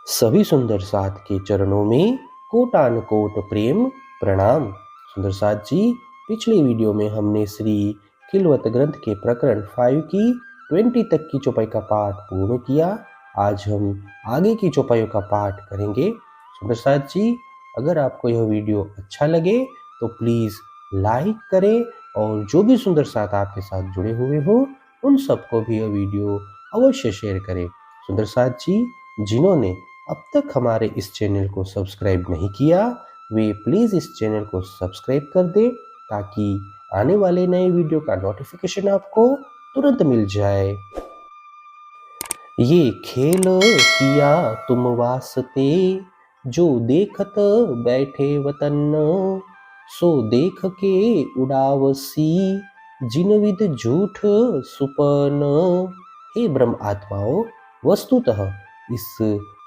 सभी सुंदर साथ के चरणों में कोटान कोट प्रेम प्रणाम। सुंदर साथ जी, पिछली वीडियो में हमने श्री खिलवत ग्रंथ के प्रकरण 5 की 20 तक की चौपाई का पाठ पूर्ण किया। आज हम आगे की चौपाइयों का पाठ करेंगे। सुंदर साथ जी, अगर आपको यह वीडियो अच्छा लगे तो प्लीज़ लाइक करें और जो भी सुंदर साथ आपके साथ जुड़े हुए हो उन सबको भी यह वीडियो अवश्य शेयर करें। सुंदर साथ जी, जिन्होंने अब तक हमारे इस चैनल को सब्सक्राइब नहीं किया, वे प्लीज़ इस चैनल को सब्सक्राइब कर दें ताकि आने वाले नए वीडियो का नोटिफिकेशन आपको तुरंत मिल जाए। ये खेल किया तुम वास्ते, जो देखत बैठे वतन, सो देख के उड़ावसी, जिन विद झूठ सुपन। हे ब्रह्म आत्माओं, वस्तुतः इस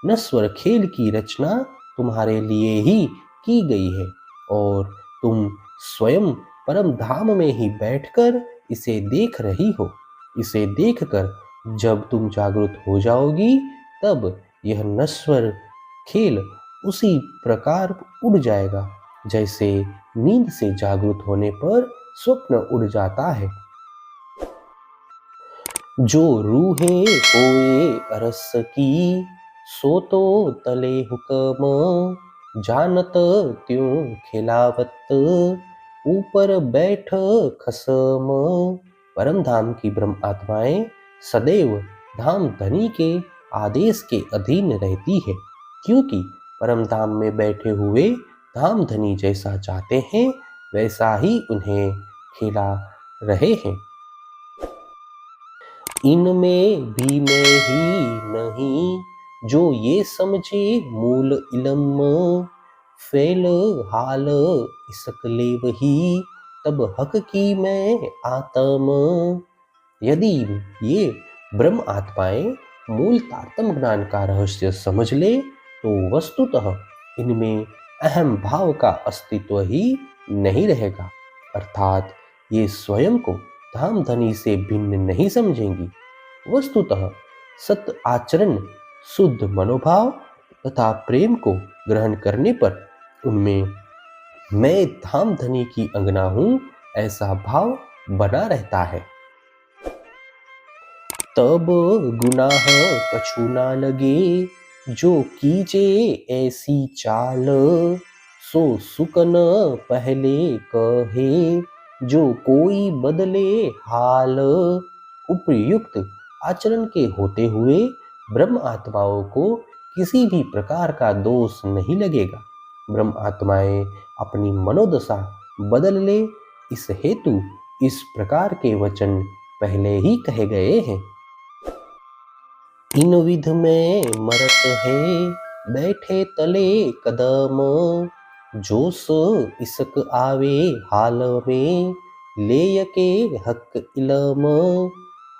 नश्वर खेल की रचना तुम्हारे लिए ही की गई है और तुम स्वयं परम धाम में ही बैठकर इसे देख रही हो। इसे देखकर जब तुम जागृत हो जाओगी तब यह नश्वर खेल उसी प्रकार उड़ जाएगा जैसे नींद से जागृत होने पर स्वप्न उड़ जाता है। जो रूहे होए अरस की, सो तो तले हुक्म, जानत त्यों खिलावत, ऊपर बैठ खसम। परम धाम की ब्रह्म आत्माएं सदैव धाम धनी के आदेश के अधीन रहती है, क्योंकि परम धाम में बैठे हुए धाम धनी जैसा चाहते हैं वैसा ही उन्हें खिला रहे हैं। इनमें भी मैं ही नहीं, जो ये समझे मूल इलम, फैल हाल इसकले वही, तब हक की मैं आत्म। यदि ये ब्रह्म आत्माएं मूल तारतम ज्ञान का रहस्य समझ ले तो वस्तुतः इनमें अहम भाव का अस्तित्व ही नहीं रहेगा, अर्थात ये स्वयं को धाम धनी से भिन्न नहीं समझेंगी। वस्तुतः सत आचरण, शुद्ध मनोभाव तथा प्रेम को ग्रहण करने पर उनमें मैं धाम धनी की अंगना हूं ऐसा भाव बना रहता है। तब गुनाह कछु ना लगे, जो कीजे ऐसी चाल, सो सुकन पहले कहे, जो कोई बदले हाल। उपयुक्त आचरण के होते हुए ब्रह्म आत्माओं को किसी भी प्रकार का दोष नहीं लगेगा। ब्रह्म आत्माएं अपनी मनोदशा बदल ले, इस हेतु इस प्रकार के वचन पहले ही कहे गए हैं। इन विध में मरत है, बैठे तले कदम, जोश इसक आवे हाल में, लेय के हक इलम।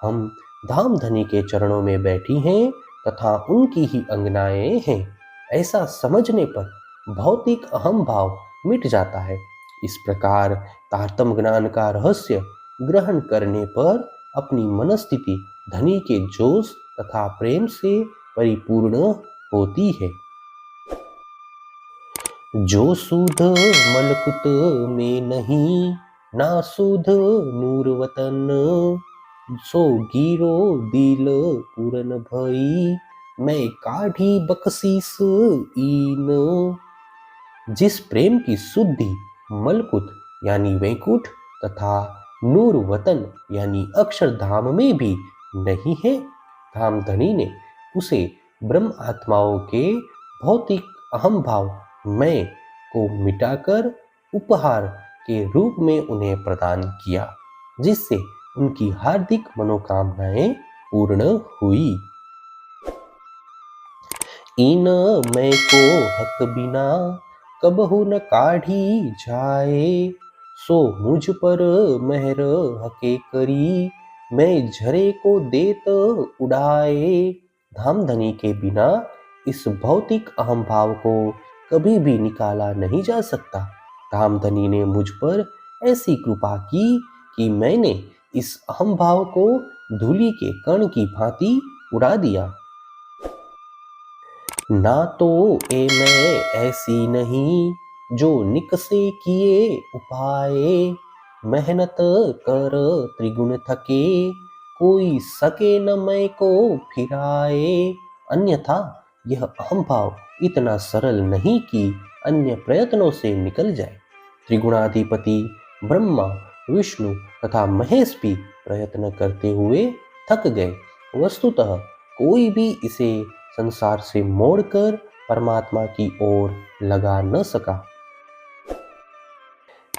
हम धाम धनी के चरणों में बैठी हैं तथा उनकी ही अंगनाएं हैं, ऐसा समझने पर भौतिक अहम भाव मिट जाता है। इस प्रकार तारतम ज्ञान का रहस्य ग्रहण करने पर अपनी मनस्थिति धनी के जोश तथा प्रेम से परिपूर्ण होती है। जो सुध मलकुत में नहीं, ना सुध नूर वतन, सो गिरो दिल पूरन भई, मैं काढ़ी बख्शीस ईन। जिस प्रेम की शुद्धि मलकुत यानी वैकुंठ तथा नूर वतन यानी अक्षरधाम में भी नहीं है, धाम धनी ने उसे ब्रह्म आत्माओं के भौतिक अहम भाव मैं को मिटाकर उपहार के रूप में उन्हें प्रदान किया, जिससे उनकी हार्दिक मनोकामनाएं पूर्ण हुई। इन मैं को हक बिना कबहु न काढ़ी जाए, सो मुझ पर मेहर हके करी, मैं झरे को देत उड़ाए। धाम धनी के बिना इस भौतिक अहम भाव को कभी भी निकाला नहीं जा सकता। धाम धनी ने मुझ पर ऐसी कृपा की कि मैंने इस अहम भाव को धूलि के कण की भांति उड़ा दिया। ना तो ए मैं ऐसी नहीं जो निकसे किए उपाय, मेहनत कर त्रिगुण थके कोई सके न मैं को फिराए। अन्यथा यह अहम भाव इतना सरल नहीं कि अन्य प्रयत्नों से निकल जाए। त्रिगुणाधिपति ब्रह्मा, विष्णु तथा महेश भी प्रयत्न करते हुए थक गए। वस्तुतः कोई भी इसे संसार से मोड़कर परमात्मा की ओर लगा न सका।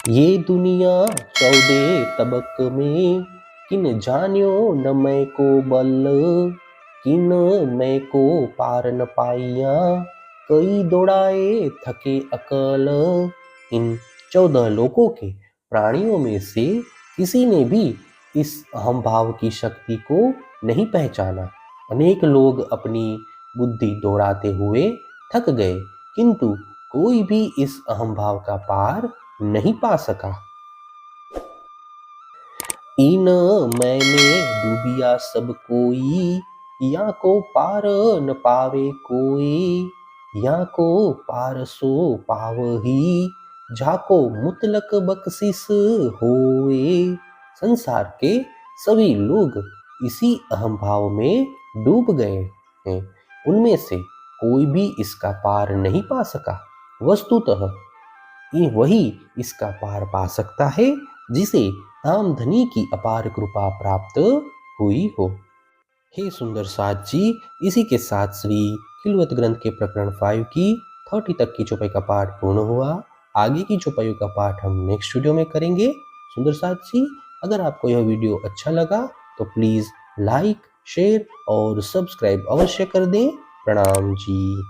ये दुनिया 14 तबक में, किन जान्यो न मैं को बल, किन मैं को पार न पाइया, कई दौड़ाए थके अकल। इन 14 लोकों के प्राणियों में से किसी ने भी इस अहम भाव की शक्ति को नहीं पहचाना। अनेक लोग अपनी बुद्धि दौड़ाते हुए थक गए, किंतु कोई भी इस अहम भाव का पार नहीं पा सका। इन मैंने डूबिया सब कोई, या को पार न पावे कोई, या को पार सो पावही, जाको मुतलक बख्शिस होए। संसार के सभी लोग इसी अहम भाव में डूब गए हैं। उनमें से कोई भी इसका पार नहीं पा सका। वस्तुतः ये वही इसका पार पा सकता है जिसे आमदनी की अपार कृपा प्राप्त हुई हो। हे सुंदर साथ जी, इसी के साथ श्री खिलवत ग्रंथ के प्रकरण 5 की 30 तक की चौपाई का पाठ पूर्ण हुआ। आगे की चौपाइयों का पाठ हम नेक्स्ट वीडियो में करेंगे। सुंदर साथ जी, अगर आपको यह वीडियो अच्छा लगा तो प्लीज लाइक, शेयर और सब्सक्राइब अवश्य कर दें। प्रणाम जी।